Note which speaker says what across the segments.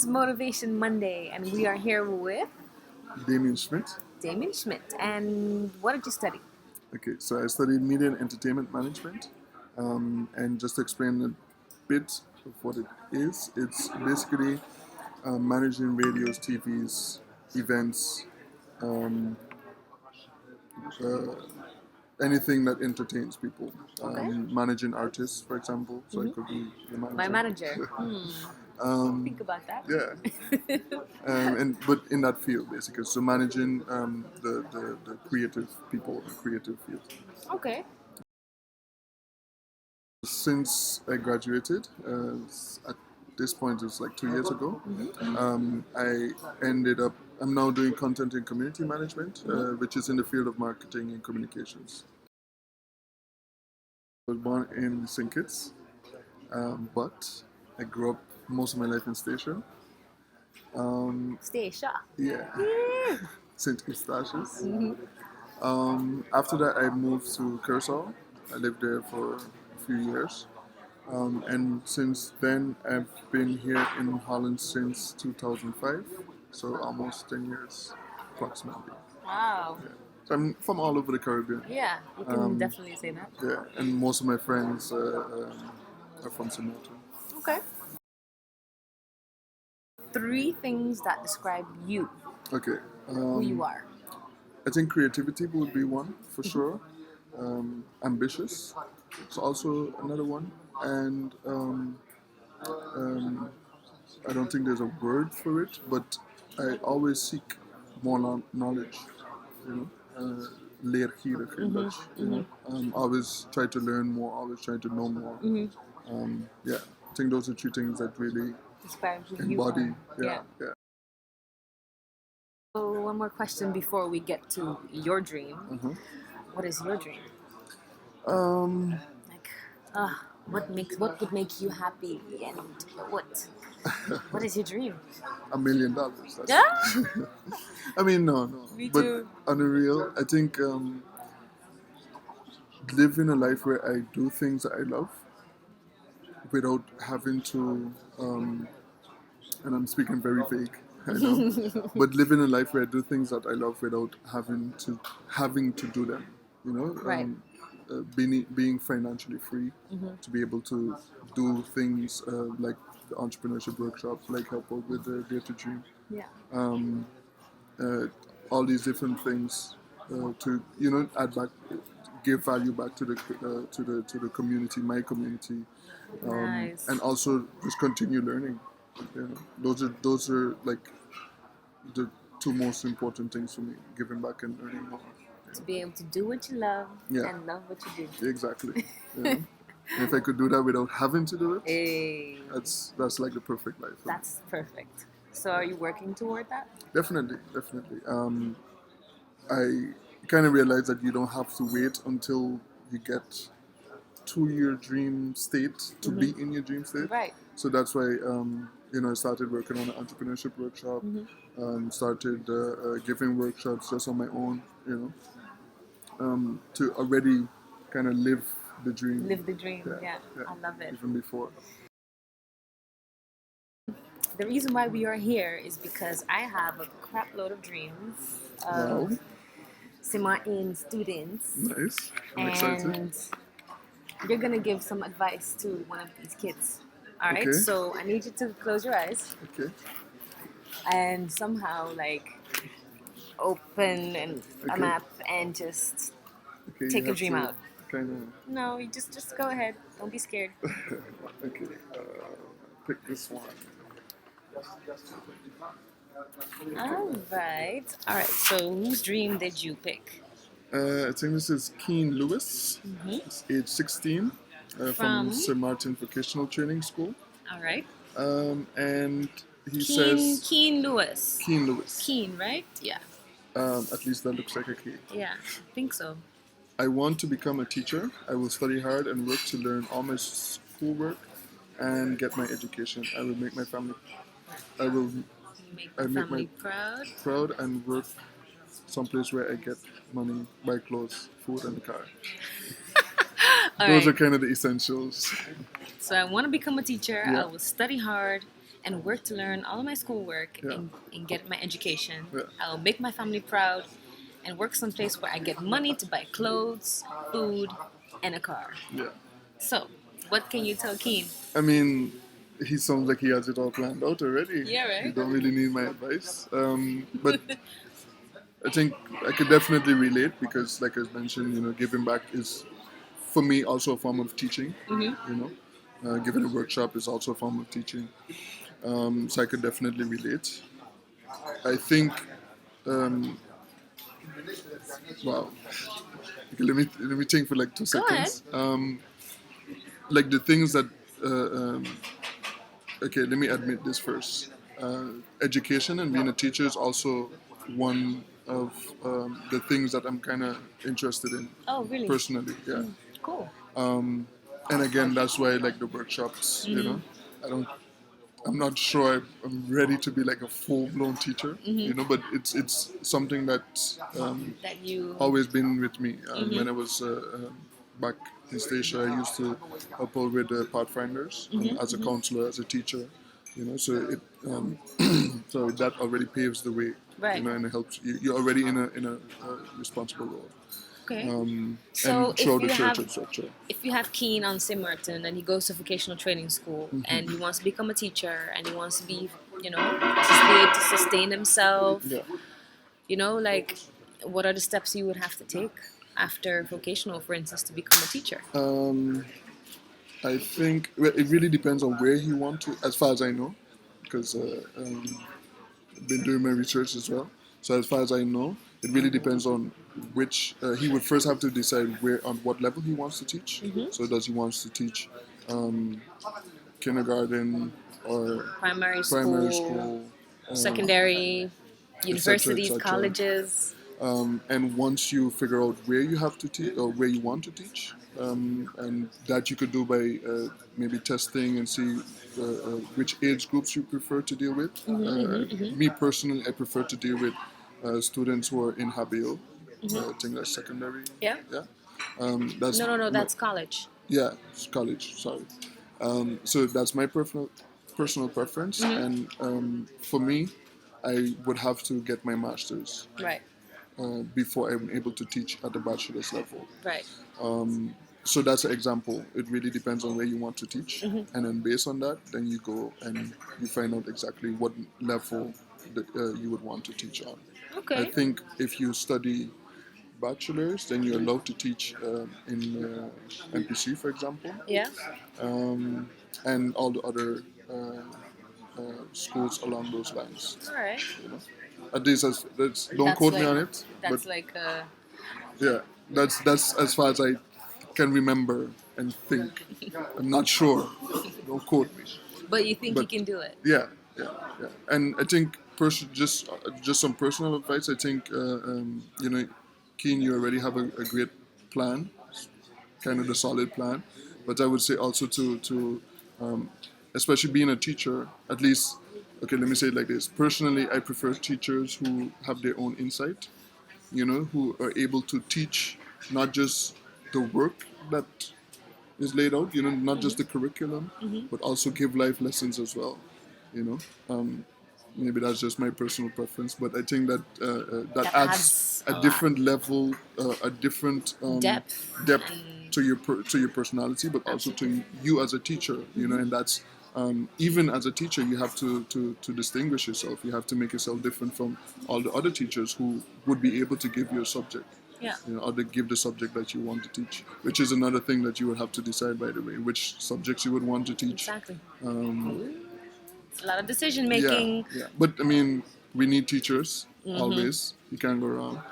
Speaker 1: is Motivation Monday, and we are here with
Speaker 2: Damien Schmidt.
Speaker 1: Damien Schmidt. And what did you study?
Speaker 2: Okay, so I studied media and entertainment management. And just to explain a bit of what it is, it's basically managing radios, TVs, events, um, uh, anything that entertains people.
Speaker 1: Okay.
Speaker 2: Managing artists, for example, so I could be the manager.
Speaker 1: My manager. Think about that.
Speaker 2: Yeah. But in that field, basically, so managing the creative people, the creative field.
Speaker 1: Okay.
Speaker 2: Since I graduated, at this point it's like 2 years ago, I'm now doing content and community management, which is in the field of marketing and communications. I was born in St. Kitts, but I grew up most of my life in Statia.
Speaker 1: Stacia.
Speaker 2: Yeah, St. Eustatius. After that, I moved to Curacao. I lived there for a few years. And since then, I've been here in Holland since 2005, so almost 10 years approximately.
Speaker 1: Wow.
Speaker 2: Yeah. So I'm from all over the Caribbean.
Speaker 1: Yeah, you can definitely say that.
Speaker 2: Yeah, and most of my friends are from Samoa.
Speaker 1: Okay. 3 things that describe you,
Speaker 2: Okay.
Speaker 1: who you are.
Speaker 2: I think creativity would be one for sure. Ambitious, it's also another one, and I don't think there's a word for it, but I always seek more knowledge. You know, leergierig in Dutch. You know, always try to learn more, always try to know more. Yeah, I think those are 3 things that really
Speaker 1: Describe who you
Speaker 2: embody.
Speaker 1: are.
Speaker 2: Yeah.
Speaker 1: So one more question before we get to your dream. What is your dream?
Speaker 2: Um,
Speaker 1: Like, what would make you happy, and what is your dream?
Speaker 2: $1 million. That's
Speaker 1: Yeah.
Speaker 2: I mean, no.
Speaker 1: Me
Speaker 2: But
Speaker 1: too.
Speaker 2: on the real, I think living a life where I do things that I love without having to, and I'm speaking very vague, I know, but living a life where I do things that I love without having to do them, you know,
Speaker 1: Right.
Speaker 2: Being financially free to be able to do things like the entrepreneurship workshop, like help out with the Dare to Dream.
Speaker 1: Yeah.
Speaker 2: All these different things to add back, give value back to the community, my community,
Speaker 1: Nice.
Speaker 2: and also just continue learning. Those are like the 2 most important things for me: giving back and learning more.
Speaker 1: To be able to do what you love and love what you do.
Speaker 2: Exactly. And if I could do that without having to do it,
Speaker 1: Hey.
Speaker 2: that's like the perfect life.
Speaker 1: That's perfect. So are you working toward that?
Speaker 2: Definitely. I kind of realized that you don't have to wait until you get to your dream state to be in your dream state.
Speaker 1: Right.
Speaker 2: So that's why I started working on an entrepreneurship workshop. Started giving workshops just on my own. To already kind of live the dream.
Speaker 1: Live the dream. Yeah. I love it.
Speaker 2: Even before.
Speaker 1: The reason why we are here is because I have a crap load of dreams of
Speaker 2: Wow.
Speaker 1: Simain students.
Speaker 2: Nice. I'm excited.
Speaker 1: And you're gonna give some advice to one of these kids. All right.
Speaker 2: Okay.
Speaker 1: So I need you to close your eyes
Speaker 2: Okay.
Speaker 1: and somehow open a map and just
Speaker 2: Okay.
Speaker 1: take a dream out.
Speaker 2: Kind
Speaker 1: No, you just go ahead. Don't be scared.
Speaker 2: of. Okay. Pick this one.
Speaker 1: All right. So whose dream did you pick?
Speaker 2: I think this is Keen Lewis. He's age 16, from Sir Maarten Vocational Training School.
Speaker 1: All right.
Speaker 2: And he says
Speaker 1: Keen Lewis.
Speaker 2: Keen Lewis.
Speaker 1: Keen, right? Yeah.
Speaker 2: At least that looks like a key.
Speaker 1: Yeah, I think so.
Speaker 2: I want to become a teacher. I will study hard and work to learn all my schoolwork and get my education. I will make my family. I will
Speaker 1: Make my family proud.
Speaker 2: proud and work someplace where I get money, buy clothes, food, and a car. Those are kind of the essentials.
Speaker 1: So I want to become a teacher.
Speaker 2: Yeah.
Speaker 1: I will study hard and work to learn all of my schoolwork
Speaker 2: Yeah.
Speaker 1: and get my education.
Speaker 2: Yeah.
Speaker 1: I'll make my family proud and work someplace where I get money to buy clothes, food, and a car.
Speaker 2: Yeah.
Speaker 1: So, what can you tell Keen?
Speaker 2: I mean, he sounds like he has it all planned out already.
Speaker 1: Yeah, right?
Speaker 2: You don't really need my advice. But I think I could definitely relate because, like I mentioned, giving back is, for me, also a form of teaching. Giving a workshop is also a form of teaching. So I could definitely relate. I think, wow. Okay, let me think for like 2
Speaker 1: Go ahead.
Speaker 2: seconds. Like the things that, okay, let me admit this first. Education and being a teacher is also one of the things that I'm kind of interested in
Speaker 1: Oh, really?
Speaker 2: personally. Yeah.
Speaker 1: Cool.
Speaker 2: And again, that's why I like the workshops. I don't. I'm not sure I'm ready to be like a full-blown teacher. But it's something that's
Speaker 1: That you.
Speaker 2: always been with me. When I was back in Statia, I used to help out with Pathfinders as a counselor, as a teacher. So it so that already paves the way.
Speaker 1: Right.
Speaker 2: And it helps you. You're already in a responsible role.
Speaker 1: Okay.
Speaker 2: And
Speaker 1: So
Speaker 2: through the church, etc.
Speaker 1: if you have Keen on St. Martin and he goes to vocational training school and he wants to become a teacher and he wants to be, just be able to sustain himself,
Speaker 2: Yeah.
Speaker 1: like what are the steps you would have to take after vocational, for instance, to become a teacher?
Speaker 2: I think it really depends on where he wants to, as far as I know, because I've been doing my research as well. So as far as I know, it really depends on which he would first have to decide on what level he wants to teach. So does he wants to teach kindergarten or
Speaker 1: Primary
Speaker 2: school,
Speaker 1: secondary, universities,
Speaker 2: etc.
Speaker 1: colleges.
Speaker 2: And once you figure out where you have to teach or where you want to teach, and that you could do by maybe testing and see which age groups you prefer to deal with. Me personally, I prefer to deal with students who are in Habio. I think that's secondary.
Speaker 1: Yeah.
Speaker 2: Yeah. That's
Speaker 1: No, that's college.
Speaker 2: Yeah, it's college. Sorry. So that's my personal preference, and for me, I would have to get my master's
Speaker 1: Right.
Speaker 2: before I'm able to teach at the bachelor's level.
Speaker 1: Right.
Speaker 2: So that's an example. It really depends on where you want to teach, and then based on that, then you go and you find out exactly what level that you would want to teach on.
Speaker 1: Okay.
Speaker 2: I think if you study bachelor's, then you're allowed to teach in MPC, for example,
Speaker 1: Yeah.
Speaker 2: and all the other schools along those lines.
Speaker 1: All right.
Speaker 2: At least don't quote me on it.
Speaker 1: That's
Speaker 2: But
Speaker 1: like
Speaker 2: yeah, that's as far as I can remember and think. I'm not sure. Don't quote me.
Speaker 1: But you think
Speaker 2: But-
Speaker 1: you can do it?
Speaker 2: Yeah. And I think just some personal advice. I think Keen, you already have a great plan, kind of the solid plan. But I would say also to especially being a teacher, at least. Okay, let me say it like this. Personally, I prefer teachers who have their own insight. Who are able to teach not just the work that is laid out, not just the curriculum, but also give life lessons as well. Maybe that's just my personal preference, but I think that that adds
Speaker 1: adds
Speaker 2: a
Speaker 1: a
Speaker 2: different level, a different
Speaker 1: Depth
Speaker 2: to your personality, but also to you as a teacher. And that's even as a teacher, you have to distinguish yourself. You have to make yourself different from all the other teachers who would be able to give you a subject.
Speaker 1: Yeah.
Speaker 2: Or to give the subject that you want to teach, which is another thing that you would have to decide, by the way, which subjects you would want to teach.
Speaker 1: Exactly. It's a lot of decision making.
Speaker 2: Yeah. But I mean, we need teachers always. You can't go wrong.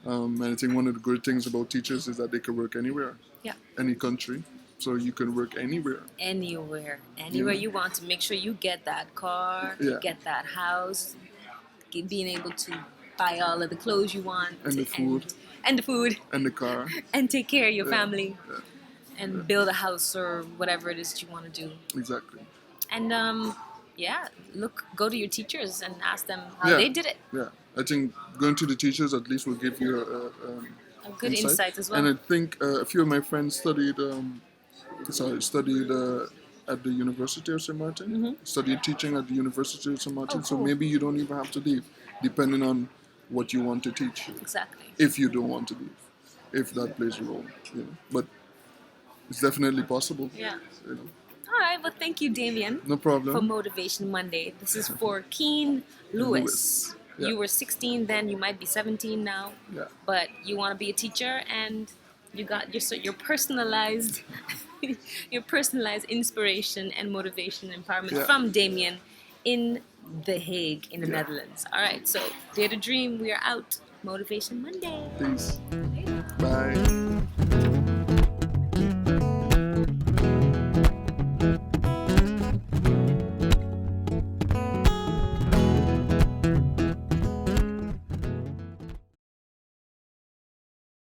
Speaker 2: And I think one of the good things about teachers is that they can work anywhere,
Speaker 1: Yeah.
Speaker 2: any country. So you can work anywhere.
Speaker 1: Anywhere
Speaker 2: Yeah.
Speaker 1: you want to. Make sure you get that car,
Speaker 2: Yeah.
Speaker 1: get that house, being able to buy all of the clothes you want,
Speaker 2: And the food.
Speaker 1: and the food,
Speaker 2: And the car.
Speaker 1: and take care of your family,
Speaker 2: Yeah.
Speaker 1: and build a house or whatever it is that you want to do.
Speaker 2: Exactly.
Speaker 1: And go to your teachers and ask them how
Speaker 2: Yeah.
Speaker 1: they did it.
Speaker 2: Yeah. I think going to the teachers at least will give you
Speaker 1: A good insight as well.
Speaker 2: And I think a few of my friends studied at the University of St. Martin, studied teaching at the University of St. Martin,
Speaker 1: Oh,
Speaker 2: so
Speaker 1: cool.
Speaker 2: maybe you don't even have to leave, depending on what you want to teach.
Speaker 1: Exactly.
Speaker 2: If you don't want to leave, if that plays a role, you know. But it's definitely possible.
Speaker 1: Yeah.
Speaker 2: You know.
Speaker 1: All right. Well, thank you, Damien,
Speaker 2: No
Speaker 1: for
Speaker 2: problem.
Speaker 1: Motivation Monday. This is for Keen Lewis.
Speaker 2: Lewis. Yeah.
Speaker 1: You were 16 then. You might be 17 now.
Speaker 2: Yeah.
Speaker 1: But you want to be a teacher, and you got your personalized, your personalized inspiration and motivation and empowerment
Speaker 2: Yeah.
Speaker 1: from Damien in The Hague in the
Speaker 2: Yeah.
Speaker 1: Netherlands. All right. So, dare to dream. We are out. Motivation Monday.
Speaker 2: Peace.